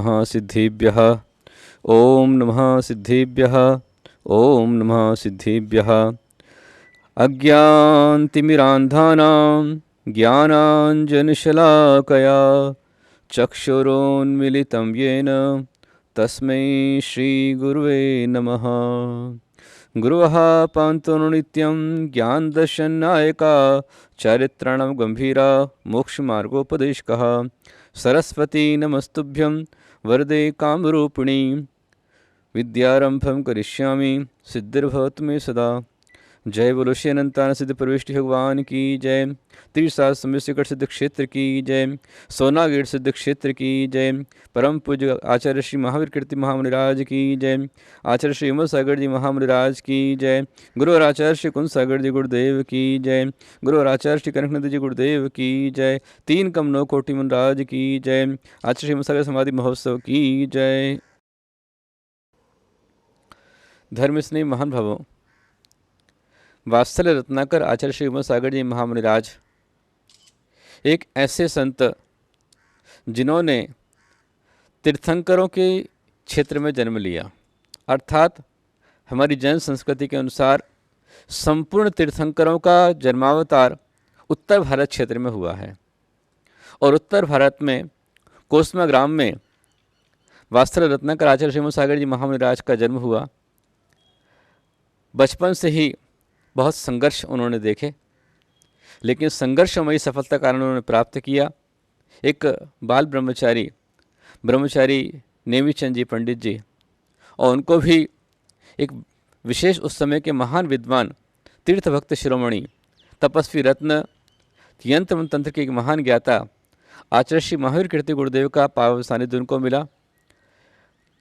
नमः सिद्धिभ्यः। ओम नमः सिद्धिभ्यः। ओम नमः सिद्धिभ्यः। अज्ञानतिमिरान्धानां ज्ञानाञ्जनशलाकया चक्षुरोन्मिलितं येन तस्मै श्रीगुरुवे नमः। गुरुः पान्तो नित्यं ज्ञानदर्शननायका चारित्राणां गम्भीरा मोक्षमार्गोपदेशकः सरस्वती नमस्तुभ्यं वरदे कामरूपिणी विद्यारंभं करिष्यामि सिद्धिर्भवतु मे सदा। जय बोलो श्री अनंतान सिद्ध प्रविष्टि भगवान की जय। तीर्थसार समृष्टिगढ़ सिद्ध क्षेत्र की जय। सोनागढ़ सिद्ध क्षेत्र की जय। परम पूज्य आचार्य श्री महावीर कीर्ति महामुनिराज की जय। आचार्य श्री विमल सागर जी महामुनिराज की जय। गुरु और आचार्य श्री कुंज सागर जी गुरुदेव की जय। गुरु और आचार्य श्री कनकनंद जी गुरुदेव की जय। तीन कम नौ कोटि मुनराज की जय। आचार्य श्री विमल सागर समाधि महोत्सव की जय। धर्म स्नेही महान भावों, वात्सल्य रत्नाकर आचार्य श्री विमल सागर जी महामुनिराज एक ऐसे संत जिन्होंने तीर्थंकरों के क्षेत्र में जन्म लिया, अर्थात हमारी जैन संस्कृति के अनुसार संपूर्ण तीर्थंकरों का जन्मावतार उत्तर भारत क्षेत्र में हुआ है। और उत्तर भारत में कोसमा ग्राम में वात्सल्य रत्नाकर आचार्य श्री विमल सागर जी महामुनिराज का जन्म हुआ। बचपन से ही बहुत संघर्ष उन्होंने देखे, लेकिन संघर्षमयी सफलता कारण उन्होंने प्राप्त किया। एक बाल ब्रह्मचारी नेमीचंद जी पंडित जी, और उनको भी एक विशेष उस समय के महान विद्वान तीर्थ भक्त शिरोमणि तपस्वी रत्न यंत्र तंत्र के एक महान ज्ञाता आचार्य श्री महावीर कीर्ति गुरुदेव का पावन सानिध्य उनको मिला।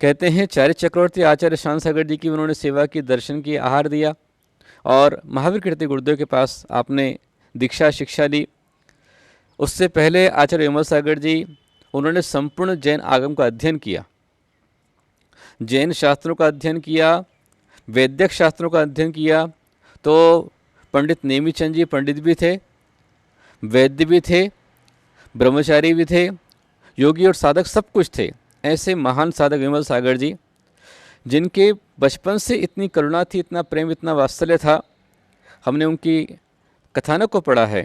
कहते हैं चार्य चक्रवर्ती आचार्य शांत सागर जी की उन्होंने सेवा की, दर्शन की, आहार दिया और महावीर कीर्ति गुरुदेव के पास आपने दीक्षा शिक्षा ली। उससे पहले आचार्य विमल सागर जी उन्होंने संपूर्ण जैन आगम का अध्ययन किया, जैन शास्त्रों का अध्ययन किया, वैदिक शास्त्रों का अध्ययन किया। तो पंडित नेमीचंद जी पंडित भी थे, वैद्य भी थे, ब्रह्मचारी भी थे, योगी और साधक सब कुछ थे। ऐसे महान साधक विमल सागर जी, जिनके बचपन से इतनी करुणा थी, इतना प्रेम, इतना वात्सल्य था। हमने उनकी कथानक को पढ़ा है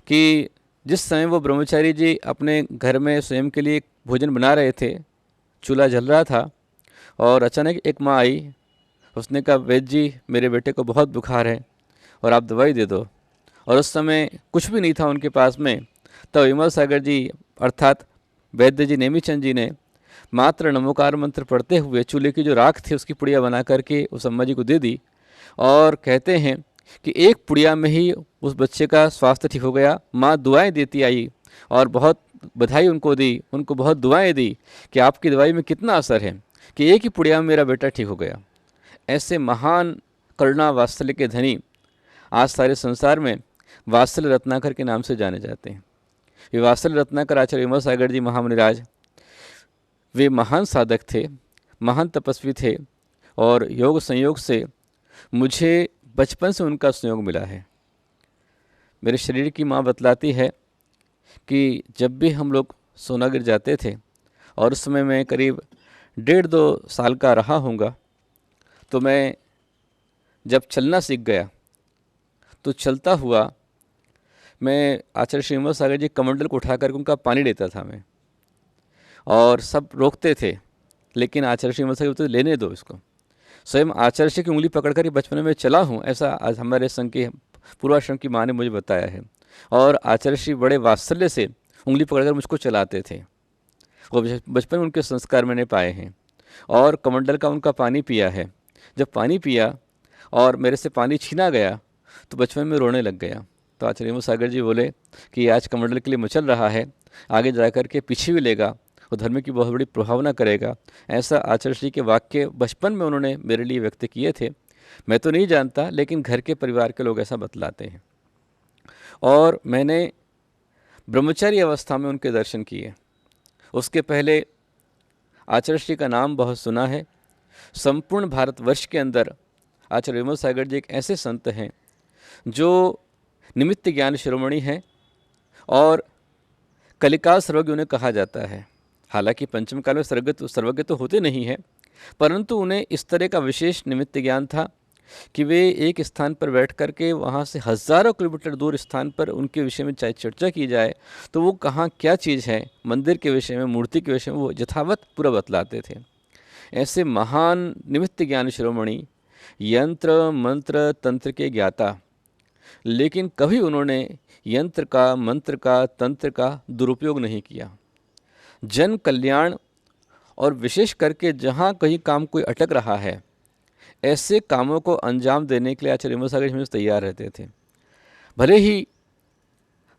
कि जिस समय वो ब्रह्मचारी जी अपने घर में स्वयं के लिए भोजन बना रहे थे, चूल्हा जल रहा था और अचानक एक माँ आई। उसने कहा, वैद्य जी मेरे बेटे को बहुत बुखार है और आप दवाई दे दो। और उस समय कुछ भी नहीं था उनके पास में। तो विमल सागर जी अर्थात वैद्य जी नेमीचंद जी ने मात्र नमोकार मंत्र पढ़ते हुए चूल्हे की जो राख थी उसकी पुड़िया बना करके उस अम्मा जी को दे दी। और कहते हैं कि एक पुड़िया में ही उस बच्चे का स्वास्थ्य ठीक हो गया। माँ दुआएं देती आई और बहुत बधाई उनको दी, उनको बहुत दुआएं दी कि आपकी दवाई में कितना असर है कि एक ही पुड़िया में मेरा बेटा ठीक हो गया। ऐसे महान करुणा वात्सल्य के धनी आज सारे संसार में वात्सल्य रत्नाकर के नाम से जाने जाते हैं। ये वात्सल्य रत्नाकर आचार्य विमल सागर जी महामुनिराज वे महान साधक थे, महान तपस्वी थे और योग संयोग से मुझे बचपन से उनका संयोग मिला है। मेरे शरीर की माँ बतलाती है कि जब भी हम लोग सोनागिर जाते थे और उस समय मैं करीब 1.5-2 साल का रहा होऊंगा, तो मैं जब चलना सीख गया तो चलता हुआ मैं आचार्य श्री विमल सागर जी कमंडल को उठा करके उनका पानी लेता था मैं, और सब रोकते थे, लेकिन आचार्य श्री विमल सागर जी लेने दो इसको। स्वयं आचार्य श्री की उंगली पकड़कर ही बचपन में चला हूँ, ऐसा आज हमारे संघ की पूर्वाश्रम की माँ ने मुझे बताया है। और आचार्य श्री बड़े वात्सल्य से उंगली पकड़कर मुझको चलाते थे, वो बचपन में उनके संस्कार मैंने पाए हैं। और कमंडल का उनका पानी पिया है। जब पानी पिया और मेरे से पानी छीना गया तो बचपन में रोने लग गया। तो आचार्य विमल सागर जी बोले कि आज कमंडल के लिए मचल रहा है, आगे जा कर के पीछे भी लेगा, वो धर्म की बहुत बड़ी प्रभावना करेगा। ऐसा आचार्य श्री के वाक्य बचपन में उन्होंने मेरे लिए व्यक्त किए थे। मैं तो नहीं जानता, लेकिन घर के परिवार के लोग ऐसा बतलाते हैं। और मैंने ब्रह्मचारी अवस्था में उनके दर्शन किए। उसके पहले आचार्य श्री का नाम बहुत सुना है। संपूर्ण भारतवर्ष के अंदर आचार्य विमल सागर जी एक ऐसे संत हैं जो निमित्त ज्ञान शिरोमणि हैं और कलिकाल सर्वज्ञ उन्हें कहा जाता है। हालांकि पंचम काल में सर्वज्ञ तो होते नहीं हैं, परंतु उन्हें इस तरह का विशेष निमित्त ज्ञान था कि वे एक स्थान पर बैठ कर के वहाँ से हज़ारों किलोमीटर दूर स्थान पर उनके विषय में चाहे चर्चा की जाए तो वो कहाँ क्या चीज़ है, मंदिर के विषय में, मूर्ति के विषय में वो यथावत पूरा बतलाते थे। ऐसे महान निमित्त ज्ञान शिरोमणि, यंत्र मंत्र तंत्र के ज्ञाता, लेकिन कभी उन्होंने यंत्र का, मंत्र का, तंत्र का दुरुपयोग नहीं किया। जन कल्याण और विशेष करके जहाँ कहीं काम कोई अटक रहा है, ऐसे कामों को अंजाम देने के लिए आचार्य विमल सागर जी तैयार रहते थे। भले ही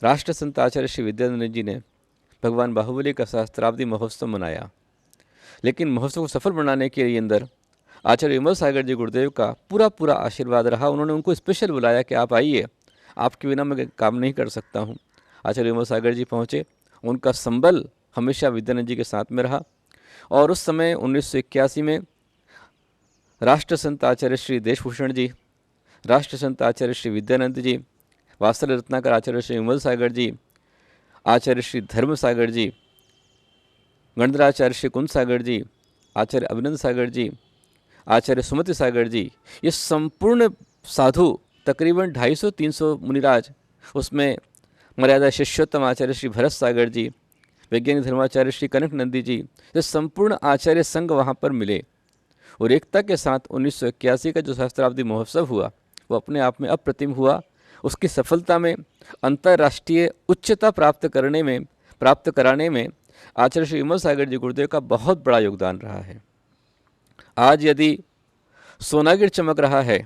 राष्ट्र संत आचार्य श्री विद्यानंद जी ने भगवान बाहुबली का सहस्त्राब्दी महोत्सव मनाया, लेकिन महोत्सव को सफल बनाने के लिए अंदर आचार्य विमल सागर जी गुरुदेव का पूरा आशीर्वाद रहा। उन्होंने उनको स्पेशल बुलाया कि आप आइए, आपके बिना मैं काम नहीं कर सकता हूँ। आचार्य विमल सागर जी पहुँचे, उनका संबल हमेशा विद्यानंद जी के साथ में रहा। और उस समय 1981 में राष्ट्र संत आचार्य श्री देशभूषण जी, राष्ट्र संत आचार्य श्री विद्यानंद जी, वात्सल्य रत्नाकर आचार्य श्री विमल सागर जी, आचार्य श्री धर्म सागर जी, गणधराचार्य श्री कुंद सागर जी, आचार्य अभिनंद सागर जी, आचार्य सुमति सागर जी, ये संपूर्ण साधु तकरीबन 250-300 मुनिराज, उसमें मर्यादा शिष्योत्तम आचार्य श्री भरत सागर जी, वैज्ञानिक धर्माचार्य श्री कनक नंदी जी, ये संपूर्ण आचार्य संघ वहाँ पर मिले और एकता के साथ 1981 का जो सहस्त्राब्दी महोत्सव हुआ वो अपने आप में अप्रतिम हुआ। उसकी सफलता में, अंतर्राष्ट्रीय उच्चता प्राप्त कराने में आचार्य श्री विमल सागर जी गुरुदेव का बहुत बड़ा योगदान रहा है। आज यदि सोनागिर चमक रहा है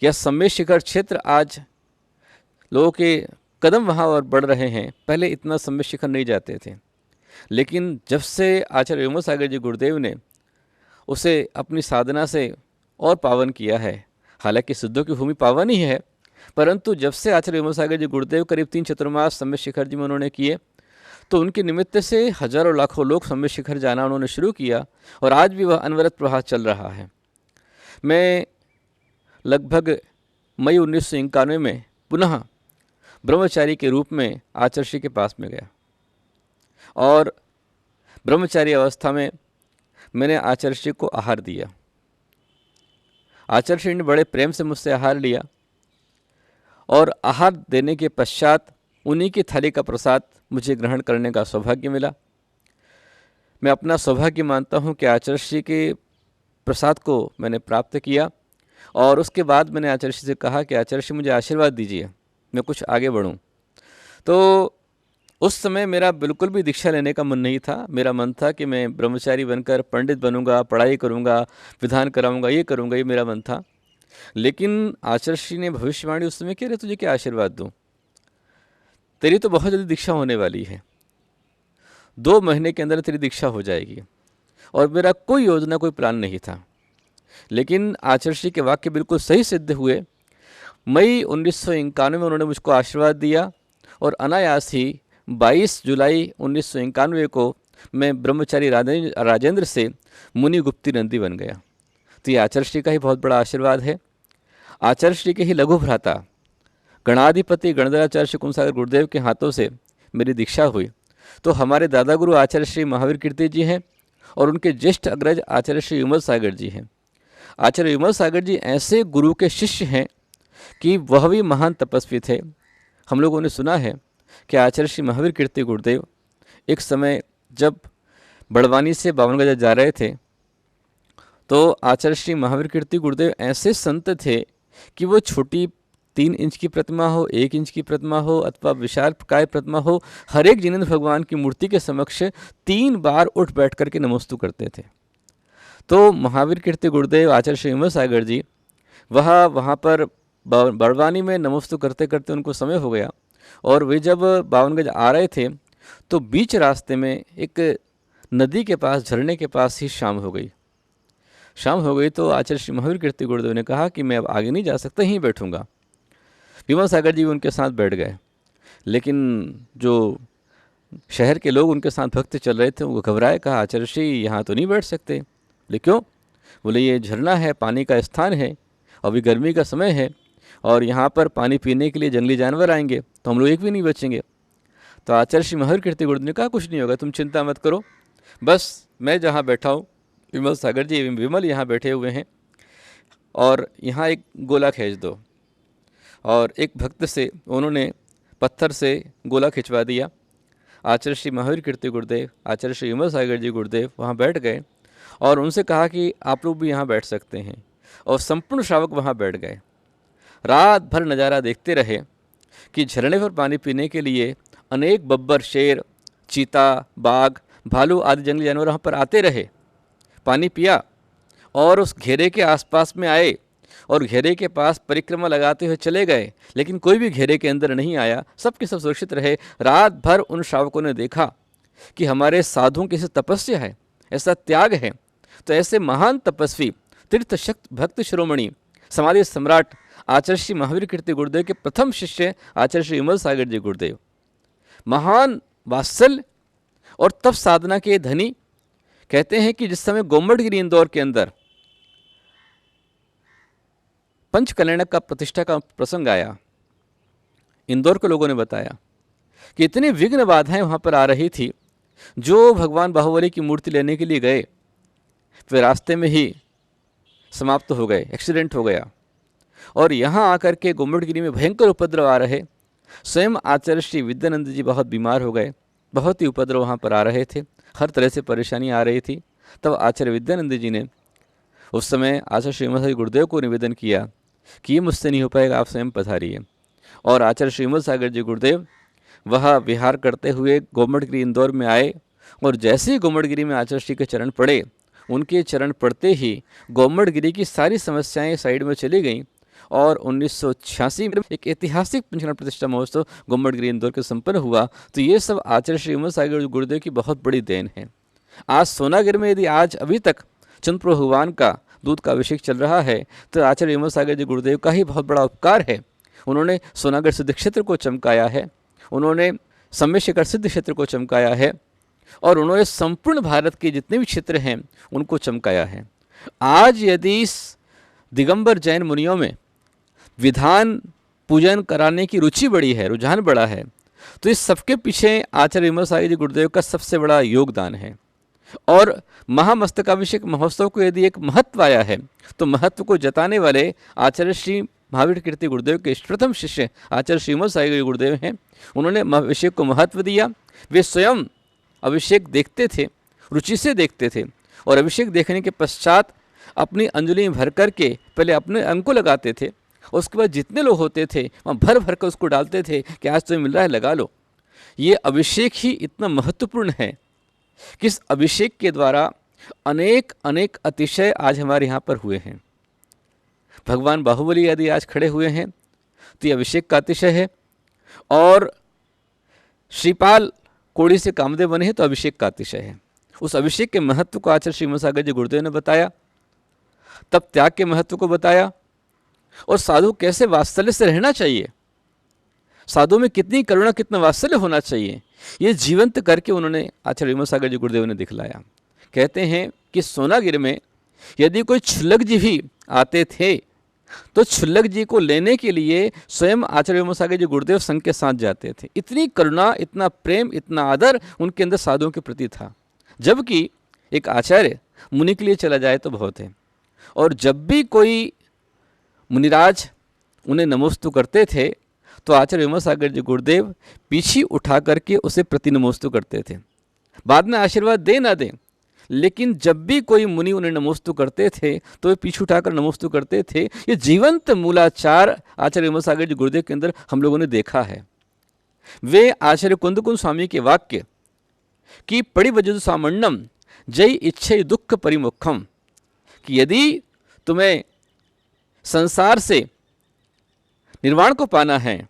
या सम्मेद शिखर क्षेत्र आज लोगों के कदम वहाँ और बढ़ रहे हैं, पहले इतना सम्मेद शिखर नहीं जाते थे, लेकिन जब से आचार्य विमल सागर जी गुरुदेव ने उसे अपनी साधना से और पावन किया है, हालांकि सिद्धों की भूमि पावन ही है, परंतु जब से आचार्य विमल सागर जी गुरुदेव करीब 3 चतुर्मास सम्मेद शिखर जी में उन्होंने किए तो उनके निमित्त से हजारों लाखों लोग सम्मेद शिखर जाना उन्होंने शुरू किया और आज भी वह अनवरत प्रवाह चल रहा है। मैं लगभग मई 1991 में पुनः ब्रह्मचारी के रूप में आचार्य श्री के पास में गया और ब्रह्मचारी अवस्था में मैंने आचार्य श्री को आहार दिया। आचार्य श्री ने बड़े प्रेम से मुझसे आहार लिया और आहार देने के पश्चात उन्हीं की थाली का प्रसाद मुझे ग्रहण करने का सौभाग्य मिला। मैं अपना सौभाग्य मानता हूँ कि आचार्य श्री के प्रसाद को मैंने प्राप्त किया और उसके बाद मैंने आचार्य श्री से कहा कि आचार्य श्री मुझे आशीर्वाद दीजिए, मैं कुछ आगे बढ़ूँ। तो उस समय मेरा बिल्कुल भी दीक्षा लेने का मन नहीं था। मेरा मन था कि मैं ब्रह्मचारी बनकर पंडित बनूंगा, पढ़ाई करूंगा, विधान कराऊंगा, ये करूंगा, ये मेरा मन था। लेकिन आचार्य श्री ने भविष्यवाणी उस समय कह रहे तुझे क्या आशीर्वाद दूं, तेरी तो बहुत जल्दी दीक्षा होने वाली है, 2 महीने के अंदर तेरी दीक्षा हो जाएगी। और मेरा कोई योजना, कोई प्लान नहीं था, लेकिन आचार्य श्री के वाक्य बिल्कुल सही सिद्ध हुए। मई 1991 में उन्होंने मुझको आशीर्वाद दिया और अनायास ही 22 जुलाई 1991 को मैं ब्रह्मचारी राजेंद्र से मुनि गुप्ती नंदी बन गया। तो ये आचार्य श्री का ही बहुत बड़ा आशीर्वाद है। आचार्य श्री के ही लघु भ्राता गणाधिपति गणधराचार्य श्री कुंद सागर गुरुदेव के हाथों से मेरी दीक्षा हुई। तो हमारे दादा गुरु आचार्य श्री महावीर कीर्ति जी हैं और उनके ज्येष्ठ अग्रज आचार्य श्री विमल सागर जी हैं। आचार्य विमल सागर जी ऐसे गुरु के शिष्य हैं कि वह भी महान तपस्वी थे। हम लोगों ने सुना है कि आचार्य श्री महावीर कीर्ति गुरुदेव एक समय जब बड़वानी से बावनगढ़ जा रहे थे तो आचार्य श्री महावीर कीर्ति गुरुदेव ऐसे संत थे कि वो छोटी 3 इंच की प्रतिमा हो, 1 इंच की प्रतिमा हो अथवा विशाल काय प्रतिमा हो, हर एक जिनेंद्र भगवान की मूर्ति के समक्ष 3 बार उठ बैठ करके नमस्तु करते थे। तो महावीर कीर्ति गुरुदेव आचार्य श्री विमल सागर जी वहाँ पर बड़वानी में नमस्तु करते करते उनको समय हो गया और वे जब बावनगंज आ रहे थे तो बीच रास्ते में एक नदी के पास, झरने के पास ही शाम हो गई। तो आचार्य श्री महावीर कीर्ति गुरुदेव ने कहा कि मैं अब आगे नहीं जा सकता, यहीं बैठूंगा। विमल सागर जी उनके साथ बैठ गए, लेकिन जो शहर के लोग उनके साथ भक्त चल रहे थे वो घबराए, कहा आचार्य श्री यहाँ तो नहीं बैठ सकते। बोले क्यों? बोले ये झरना है, पानी का स्थान है, अभी गर्मी का समय है और यहाँ पर पानी पीने के लिए जंगली जानवर आएंगे तो हम लोग एक भी नहीं बचेंगे। तो आचार्य श्री महावीर कीर्ति गुरुदेव ने कहा कुछ नहीं होगा, तुम चिंता मत करो, बस मैं जहाँ बैठा हूँ, विमल सागर जी विमल यहाँ बैठे हुए हैं और यहाँ एक गोला खींच दो। और एक भक्त से उन्होंने पत्थर से गोला खिंचवा दिया। आचार्य श्री महावीर कीर्ति गुरुदेव, आचार्य श्री विमल सागर जी गुरुदेव वहाँ बैठ गए और उनसे कहा कि आप लोग भी यहाँ बैठ सकते हैं, और संपूर्ण श्रावक वहाँ बैठ गए। रात भर नज़ारा देखते रहे कि झरने पर पानी पीने के लिए अनेक बब्बर, शेर, चीता, बाघ, भालू आदि जंगली जानवर वहाँ पर आते रहे। पानी पिया और उस घेरे के आसपास में आए और घेरे के पास परिक्रमा लगाते हुए चले गए, लेकिन कोई भी घेरे के अंदर नहीं आया, सब के सब सुरक्षित रहे। रात भर उन श्रावकों ने देखा कि हमारे साधुओं की ऐसी तपस्या है, ऐसा त्याग है, तो ऐसे महान तपस्वी, तीर्थ शक्त भक्त शिरोमणि, समाधि सम्राट आचार्य श्री महावीर कीर्ति गुरुदेव के प्रथम शिष्य आचार्य श्री विमल सागर जी गुरुदेव, महान वात्सल्य और तप साधना के धनी, कहते हैं कि जिस समय गोमटगिरी इंदौर के अंदर पंचकल्याणक का प्रतिष्ठा का प्रसंग आया, इंदौर के लोगों ने बताया कि इतनी विघ्न बाधाएं वहाँ पर आ रही थी। जो भगवान बाहुबली की मूर्ति लेने के लिए गए वे रास्ते में ही समाप्त हो गए, एक्सीडेंट हो गया। और यहाँ आकर के गोमटगिरी में भयंकर उपद्रव आ रहे। स्वयं आचार्य श्री विद्यानंद जी बहुत बीमार हो गए, बहुत ही उपद्रव वहाँ पर आ रहे थे, हर तरह से परेशानी आ रही थी। तब आचार्य विद्यानंद जी ने उस समय आचार्य श्री विमल गुरुदेव को निवेदन किया कि ये मुझसे नहीं हो पाएगा, आप स्वयं पधारिए। और आचार्य श्री विमल सागर जी गुरुदेव वह विहार करते हुए गोमटगिरी इंदौर में आए, और जैसे ही गोमटगिरी में आचार्य श्री के चरण पड़े, उनके चरण पड़ते ही गोमटगिरी की सारी समस्याएं साइड में चली गईं। और 1986 में एक ऐतिहासिक पंचकल्याण प्रतिष्ठा महोत्सव गोमटगिरी इंदौर के संपन्न हुआ। तो ये सब आचार्य श्री विमल सागर गुरुदेव की बहुत बड़ी देन है। आज सोनागिर में यदि आज अभी तक चंद्र भगवान का दूध का अभिषेक चल रहा है, तो आचार्य विमल सागर जी गुरुदेव का ही बहुत बड़ा उपकार है। उन्होंने सोनागढ़ सिद्ध क्षेत्र को चमकाया है, उन्होंने सम्य शिखर सिद्ध क्षेत्र को चमकाया है, और उन्होंने संपूर्ण भारत के जितने भी क्षेत्र हैं उनको चमकाया है। आज यदि दिगंबर जैन मुनियों में विधान पूजन कराने की रुचि बड़ी है, रुझान बड़ा है, तो इस सबके पीछे आचार्य विमल सागर जी गुरुदेव का सबसे बड़ा योगदान है। और महामस्तकाभिषेक महोत्सव को यदि एक महत्व आया है, तो महत्व को जताने वाले आचार्य श्री महावीर कीर्ति गुरुदेव के प्रथम शिष्य आचार्य श्री विमल सागर गुरुदेव हैं। उन्होंने अभिषेक को महत्व दिया। वे स्वयं अभिषेक देखते थे, रुचि से देखते थे, और अभिषेक देखने के पश्चात अपनी अंजलि भर कर के पहले अपने अंग को लगाते थे, उसके बाद जितने लोग होते थे वहाँ भर भर कर उसको डालते थे कि आज तुम्हें मिल रहा है, लगा लो। ये अभिषेक ही इतना महत्वपूर्ण है कि इस अभिषेक के द्वारा अनेक अनेक अतिशय आज हमारे यहाँ पर हुए हैं। भगवान बाहुबली यदि आज खड़े हुए हैं तो ये अभिषेक का अतिशय है, और श्रीपाल कोड़ी से कामदेव बने हैं तो अभिषेक का अतिशय है। उस अभिषेक के महत्व को आचार्य श्री विमल सागर जी गुरुदेव ने बताया, तब त्याग के महत्व को बताया, और साधु कैसे वात्सल्य से रहना चाहिए, साधु में कितनी करुणा, कितना वात्सल्य होना चाहिए, ये जीवंत करके उन्होंने आचार्य विमल सागर जी गुरुदेव ने दिखलाया। कहते हैं कि सोनागिर में यदि कोई क्षुल्लक जी भी आते थे तो क्षुल्लक जी को लेने के लिए स्वयं आचार्य विमल सागर जी गुरुदेव संघ के साथ जाते थे। इतनी करुणा, इतना प्रेम, इतना आदर उनके अंदर साधुओं के प्रति था। जबकि एक आचार्य मुनि के लिए चला जाए तो बहुत है, और जब भी कोई मुनिराज उन्हें नमोस्तु करते थे तो आचार्य विमल सागर जी गुरुदेव पीछे उठा करके उसे प्रति नमोस्तु करते थे। बाद में आशीर्वाद दे ना दें, लेकिन जब भी कोई मुनि उन्हें नमोस्तु करते थे तो वे पीछे उठाकर नमोस्तु करते थे। ये जीवंत मूलाचार आचार्य विमल सागर जी गुरुदेव के अंदर हम लोगों ने देखा है। वे आचार्य कुंदकुंद स्वामी के वाक्य कि पड़ी वजु सामण्यम जय इच्छे दुख परिमुखम, कि यदि तुम्हें संसार से निर्वाण को पाना है,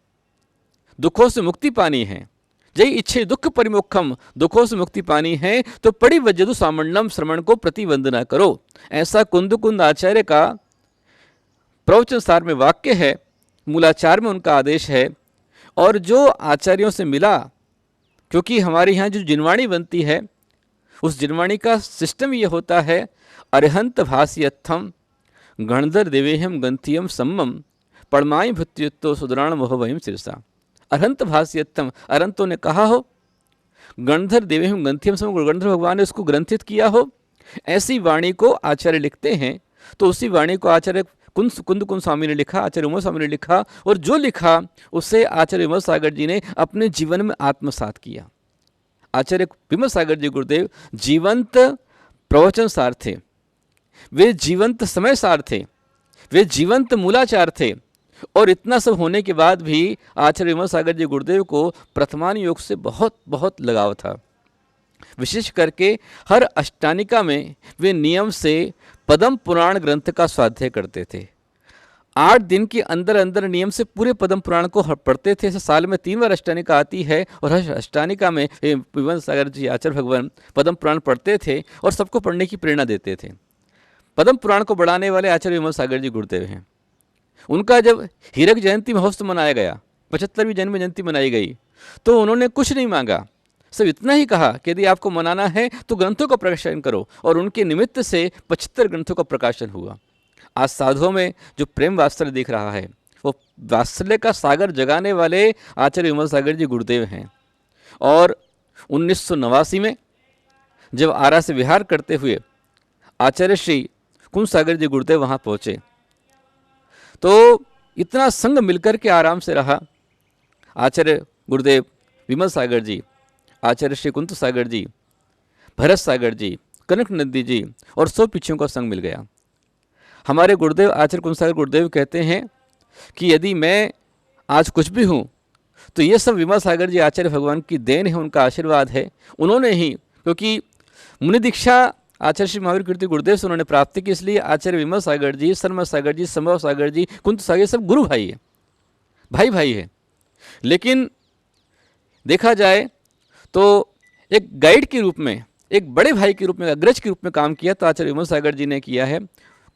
दुखों से मुक्ति पानी है, जय इच्छे दुख परिमुखम, दुखों से मुक्ति पानी है, तो पड़ी वजदु सामण्यम श्रवण को प्रतिवंदना करो। ऐसा कुंदकुंद आचार्य का प्रवचन सार में वाक्य है, मूलाचार में उनका आदेश है। और जो आचार्यों से मिला, क्योंकि हमारे यहाँ जो जिनवाणी बनती है उस जिनवाणी का सिस्टम ये होता है, अरहंत भाष्यत्थम गणधर देवेहम गंथियम सम्मम पड़माई भृत्युत्तो सुदराण मोहवहिम सिरसा। अरहंत भाष्यत्तम, अरहंतों ने कहा हो, गणधर देवेहम ग्रंथियम सम, गणधर भगवान ने उसको ग्रंथित किया हो, ऐसी वाणी को आचार्य लिखते हैं। तो उसी वाणी को आचार्य कुंद कुंद स्वामी ने लिखा, आचार्य विमल स्वामी ने लिखा, और जो लिखा उसे आचार्य विमल सागर जी ने अपने जीवन में आत्मसात किया। आचार्य विमल सागर जी गुरुदेव जीवंत प्रवचन सार थे, वे जीवंत समय सार थे, वे जीवंत मूलाचार थे। और इतना सब होने के बाद भी आचार्य विमल सागर जी गुरुदेव को प्रथमान योग से बहुत बहुत लगाव था। विशेष करके हर अष्टानिका में वे नियम से पद्म पुराण ग्रंथ का स्वाध्याय करते थे। 8 दिन के अंदर अंदर नियम से पूरे पद्म पुराण को पढ़ते थे। साल में 3 बार अष्टानिका आती है, और हर अष्टानिका में विमल सागर जी आचार्य भगवान पद्म पुराण पढ़ते थे और सबको पढ़ने की प्रेरणा देते थे। पद्म पुराण को बढ़ाने वाले आचार्य विमल सागर जी गुरुदेव हैं। उनका जब हीरक जयंती महोत्सव मनाया गया, 75वीं जन्म जयंती मनाई गई, तो उन्होंने कुछ नहीं मांगा, सब इतना ही कहा कि यदि आपको मनाना है तो ग्रंथों का प्रकाशन करो, और उनके निमित्त से 75 ग्रंथों का प्रकाशन हुआ। आज साधुओं में जो प्रेम वात्सल्य दिख रहा है, वो वात्सल्य का सागर जगाने वाले आचार्य विमल सागर जी गुरुदेव हैं। और 1989 में जब आरा से विहार करते हुए आचार्य श्री कुंद सागर जी गुरुदेव वहाँ पहुँचे, तो इतना संग मिलकर के आराम से रहा। आचार्य गुरुदेव विमल सागर जी, आचार्य श्री कुंद सागर जी, भरत सागर जी, कनक नंदी जी और 100 पिछियों का संग मिल गया। हमारे गुरुदेव आचार्य कुंद सागर गुरुदेव कहते हैं कि यदि मैं आज कुछ भी हूँ तो ये सब विमल सागर जी आचार्य भगवान की देन है, उनका आशीर्वाद है। उन्होंने ही, क्योंकि मुनि दीक्षा आचार्य श्री महावीर कीर्ति गुरुदेव से उन्होंने प्राप्त की, इसलिए आचार्य विमल सागर जी, शर्मा सागर जी, संभव सागर जी, कुंद सागर, सब गुरु भाई है, भाई भाई है। लेकिन देखा जाए तो एक गाइड के रूप में, एक बड़े भाई के रूप में, अग्रज के रूप में काम किया तो आचार्य विमल सागर जी ने किया है।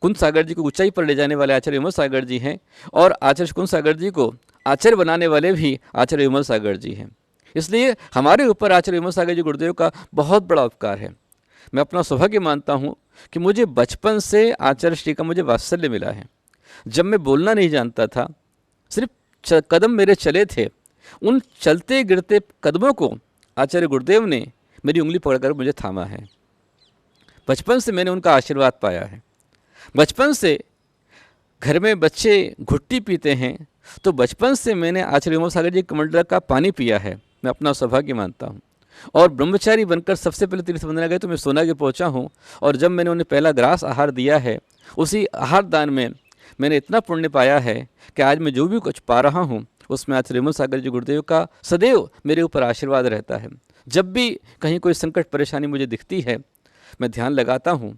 कुंद सागर जी को ऊंचाई पर ले जाने वाले आचार्य विमल सागर जी हैं, और आचार्य कुंद सागर जी को आचार्य बनाने वाले भी आचार्य विमल सागर जी हैं। इसलिए हमारे ऊपर आचार्य विमल सागर जी गुरुदेव का बहुत बड़ा उपकार है। मैं अपना सौभाग्य मानता हूँ कि मुझे बचपन से आचार्य श्री का मुझे वात्सल्य मिला है। जब मैं बोलना नहीं जानता था, सिर्फ कदम मेरे चले थे, उन चलते गिरते कदमों को आचार्य गुरुदेव ने मेरी उंगली पकड़कर मुझे थामा है। बचपन से मैंने उनका आशीर्वाद पाया है। बचपन से घर में बच्चे घुट्टी पीते हैं, तो बचपन से मैंने आचार्य विमल सागर जी कमंडल का पानी पिया है। मैं अपना सौभाग्य मानता हूँ। और ब्रह्मचारी बनकर सबसे पहले तीर्थ बंदना गए तो मैं सोनागिर पहुँचा हूँ, और जब मैंने उन्हें पहला ग्रास आहार दिया है, उसी आहार दान में मैंने इतना पुण्य पाया है कि आज मैं जो भी कुछ पा रहा हूँ उसमें आचार्य विमल सागर जी गुरुदेव का सदैव मेरे ऊपर आशीर्वाद रहता है। जब भी कहीं कोई संकट परेशानी मुझे दिखती है, मैं ध्यान लगाता हूँ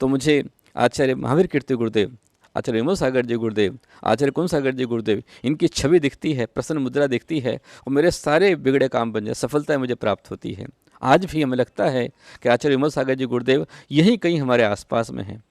तो मुझे आचार्य महावीर कीर्ति गुरुदेव, आचार्य विमल सागर जी गुरुदेव, आचार्य कुंद सागर जी गुरुदेव, इनकी छवि दिखती है, प्रसन्न मुद्रा दिखती है, और मेरे सारे बिगड़े काम बन जाए, सफलता मुझे प्राप्त होती है। आज भी हमें लगता है कि आचार्य विमल सागर जी गुरुदेव यहीं कहीं हमारे आसपास में हैं।